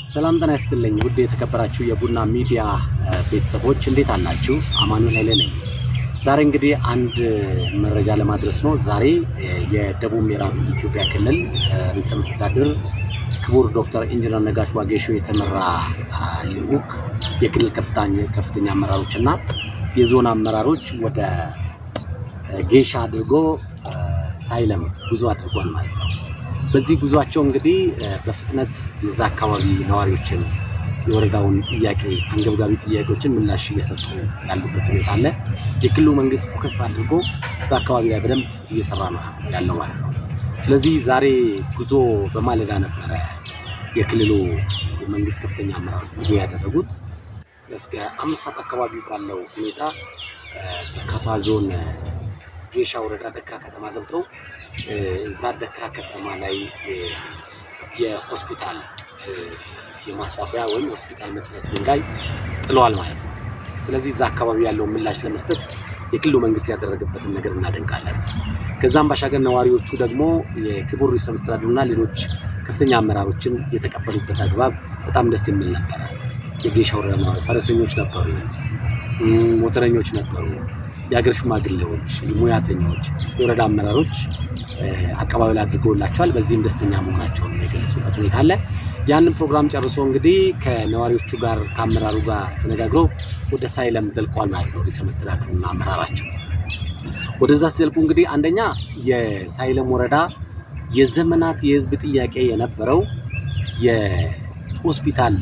ሰላም ጤና ይስጥልኝ ውድ የተከበራችሁ የቡና ሚዲያ ቤተሰቦች እንዴት አላችሁ? አማኑኤል ኃይሌ ነኝ። ዛሬ እንግዲህ አንድ መረጃ ለማድረስ ነው። ዛሬ የደቡብ ምዕራብ ኢትዮጵያ ክልል ርዕሰ መስተዳድር ክቡር ዶክተር ኢንጂነር ነጋሽ ዋጌሾ የተመራ ልዑክ የክልል ከፍተኛ አመራሮችና የዞን አመራሮች ወደ ጌሻ አድርጎ ሳይለም ጉዞ አድርጓል ማለት ነው። በዚህ ጉዟቸው እንግዲህ በፍጥነት የዛ አካባቢ ነዋሪዎችን የወረዳውን ጥያቄ አንገብጋቢ ጥያቄዎችን ምላሽ እየሰጡ ያሉበት ሁኔታ አለ። የክልሉ መንግስት ፎከስ አድርጎ እዛ አካባቢ ላይ በደንብ እየሰራ ነው ያለው ማለት ነው። ስለዚህ ዛሬ ጉዞ በማለዳ ነበረ የክልሉ መንግስት ከፍተኛ አመራሮች ጉዞ ያደረጉት። እስከ 5 ሰዓት አካባቢ ባለው ሁኔታ ከፋ ዞን ጌሻ ወረዳ ደካ ከተማ ገብተው እዛ ደካ ከተማ ላይ የሆስፒታል የማስፋፊያ ወይም ሆስፒታል መሰረት ድንጋይ ጥለዋል ማለት ነው። ስለዚህ እዛ አካባቢ ያለው ምላሽ ለመስጠት የክልሉ መንግስት ያደረገበትን ነገር እናደንቃለን። ከዛም ባሻገር ነዋሪዎቹ ደግሞ የክቡር ርዕሰ መስተዳድሩና ሌሎች ከፍተኛ አመራሮችን የተቀበሉበት አግባብ በጣም ደስ የሚል ነበር። የጌሻ ወረዳ ፈረሰኞች ነበሩ፣ ሞተረኞች ነበሩ፣ የሀገር ሽማግሌዎች፣ ሙያተኞች፣ የወረዳ አመራሮች አቀባበል አድርገውላቸዋል። በዚህም ደስተኛ መሆናቸውን የገለጹበት ሁኔታ አለ። ያንን ፕሮግራም ጨርሶ እንግዲህ ከነዋሪዎቹ ጋር ከአመራሩ ጋር ተነጋግረው ወደ ሳይለም ዘልቋል ማለት ነው። ርዕሰ መስተዳድሩና አመራራቸው ወደዛ ሲዘልቁ እንግዲህ አንደኛ የሳይለም ወረዳ የዘመናት የህዝብ ጥያቄ የነበረው የሆስፒታል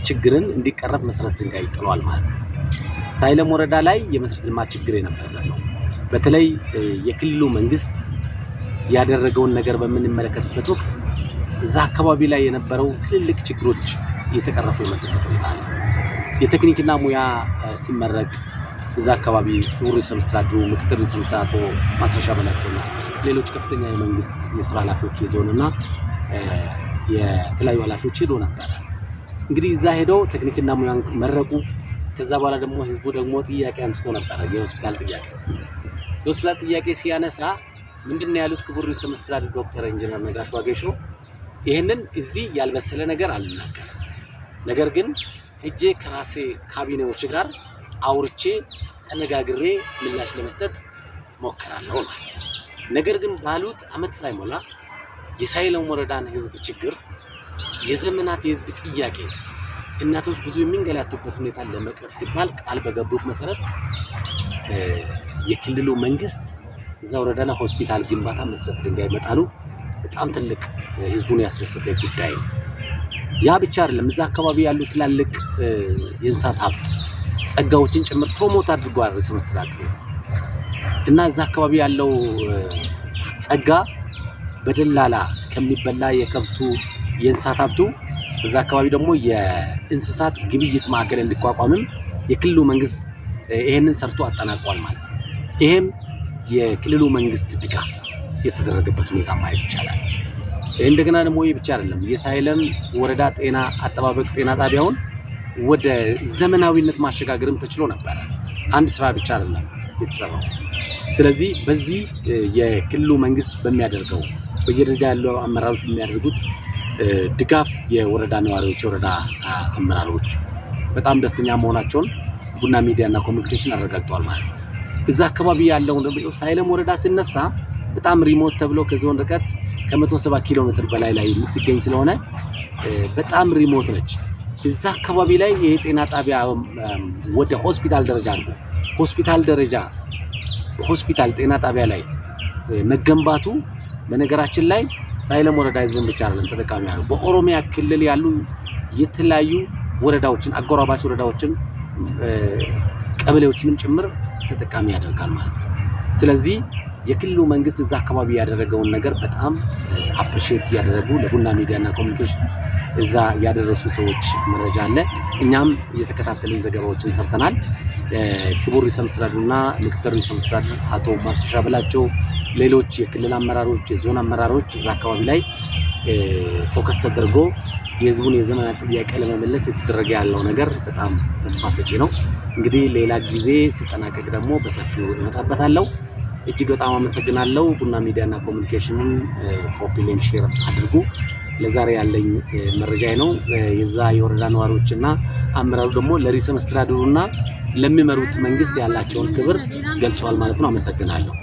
ችግርን እንዲቀረፍ መሰረት ድንጋይ ጥሏል ማለት ነው። ሳይለም ወረዳ ላይ የመሰረተ ልማት ችግር የነበረበት ነው። በተለይ የክልሉ መንግስት ያደረገውን ነገር በምንመለከትበት ወቅት እዛ አካባቢ ላይ የነበረው ትልልቅ ችግሮች እየተቀረፉ የመጡበት ሁኔታ አለ። የቴክኒክና ሙያ ሲመረቅ እዛ አካባቢ ክቡር ርዕሰ መስተዳድሩ፣ ምክትል ርዕሰ መስተዳድሩ ማስረሻ በላቸውና ሌሎች ከፍተኛ የመንግስት የስራ ኃላፊዎች የዞንና የተለያዩ ኃላፊዎች ሄዶ ነበር። እንግዲህ እዛ ሄደው ቴክኒክና ሙያን መረቁ። ከዛ በኋላ ደግሞ ህዝቡ ደግሞ ጥያቄ አንስቶ ነበር። የሆስፒታል ጥያቄ ሲያነሳ ምንድነው ያሉት ክቡር ርዕሰ መስተዳድር ዶክተር ኢንጂነር ነጋሽ ዋጌሾ ይሄንን እዚህ ያልበሰለ ነገር አልናገርም፣ ነገር ግን ሄጄ ከራሴ ካቢኔዎች ጋር አውርቼ ተነጋግሬ ምላሽ ለመስጠት ሞክራለሁ ማለት ነው። ነገር ግን ባሉት አመት ሳይሞላ የሳይለም ወረዳን ህዝብ ችግር የዘመናት የህዝብ ጥያቄ እናቶች ብዙ የሚንገላቱበት ሁኔታ ለመቅረፍ ሲባል ቃል በገቡት መሰረት የክልሉ መንግስት እዛ ወረዳ ላይ ሆስፒታል ግንባታ መሰረት ድንጋይ መጣሉ በጣም ትልቅ ህዝቡን ያስደሰተ ጉዳይ ነው። ያ ብቻ አይደለም፣ እዛ አካባቢ ያሉ ትላልቅ የእንስሳት ሀብት ጸጋዎችን ጭምር ፕሮሞት አድርጓል ርዕሰ መስተዳድሩ እና እዛ አካባቢ ያለው ጸጋ በደላላ ከሚበላ የከብቱ የእንስሳት ሀብቱ እዛ አካባቢ ደግሞ የእንስሳት ግብይት ማዕከል እንዲቋቋምም የክልሉ መንግስት ይሄንን ሰርቶ አጠናቋል ማለት ነው። ይሄም የክልሉ መንግስት ድጋፍ የተደረገበት ሁኔታ ማየት ይቻላል። እንደገና ደግሞ ይህ ብቻ አይደለም፣ የሳይለም ወረዳ ጤና አጠባበቅ ጤና ጣቢያውን ወደ ዘመናዊነት ማሸጋገርም ተችሎ ነበር። አንድ ስራ ብቻ አይደለም የተሰራው። ስለዚህ በዚህ የክልሉ መንግስት በሚያደርገው በየደረጃ ያለው አመራሮች የሚያደርጉት ድጋፍ የወረዳ ነዋሪዎች፣ የወረዳ አመራሮች በጣም ደስተኛ መሆናቸውን ቡና ሚዲያና ኮሙኒኬሽን አረጋግጠዋል ማለት ነው። እዛ አካባቢ ያለው ሳይለም ወረዳ ሲነሳ በጣም ሪሞት ተብሎ ከዞን ርቀት ከ170 ኪሎ ሜትር በላይ ላይ የምትገኝ ስለሆነ በጣም ሪሞት ነች። እዛ አካባቢ ላይ የጤና ጣቢያ ወደ ሆስፒታል ደረጃ አለ። ሆስፒታል ጤና ጣቢያ ላይ መገንባቱ በነገራችን ላይ ሳይለም ወረዳ ህዝብን ብቻ አይደለም ተጠቃሚ ያለው፣ በኦሮሚያ ክልል ያሉ የተለያዩ ወረዳዎችን አጎራባች ወረዳዎችን ቀበሌዎችንም ጭምር ተጠቃሚ ያደርጋል ማለት ነው። ስለዚህ የክልሉ መንግስት እዛ አካባቢ ያደረገውን ነገር በጣም አፕሪሺየት ያደረጉ ለቡና ሚዲያና ኮሙኒኬሽን እዛ ያደረሱ ሰዎች መረጃ አለ። እኛም የተከታተልን ዘገባዎችን ሰርተናል። ክቡር ርዕሰ መስተዳድሩና ምክትል ርዕሰ መስተዳድር አቶ ማስረሻ በላቸው፣ ሌሎች የክልል አመራሮች፣ የዞን አመራሮች እዛ አካባቢ ላይ ፎከስ ተደርጎ የህዝቡን የዘመናት ጥያቄ ለመመለስ የተደረገ ያለው ነገር በጣም ተስፋ ሰጪ ነው። እንግዲህ ሌላ ጊዜ ሲጠናቀቅ ደግሞ በሰፊው እመጣበታለሁ። እጅግ በጣም አመሰግናለሁ። ቡና ሚዲያና ኮሙኒኬሽንን ኮፒ ሊንክ ሼር አድርጉ። ለዛሬ ያለኝ መረጃ ነው። የዛ የወረዳ ነዋሪዎችና አመራሩ ደግሞ ለርዕሰ መስተዳድሩና ለሚመሩት መንግስት ያላቸውን ክብር ገልጸዋል ማለት ነው። አመሰግናለሁ።